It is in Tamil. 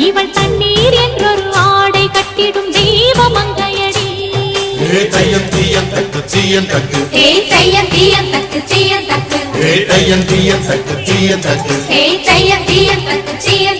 இவள் தண்ணீர் என்றொரு ஆடை கட்டிடும் தெய்வ மங்கையடி. தையம் தீயம் தக்கு தீயம் தக்கு தையம் தீயம் தக்கு தீயம் தக்கு தையம் தீயம் தக்கு தீயம் தக்கு தையம் தீயம் தக்கு தீயம்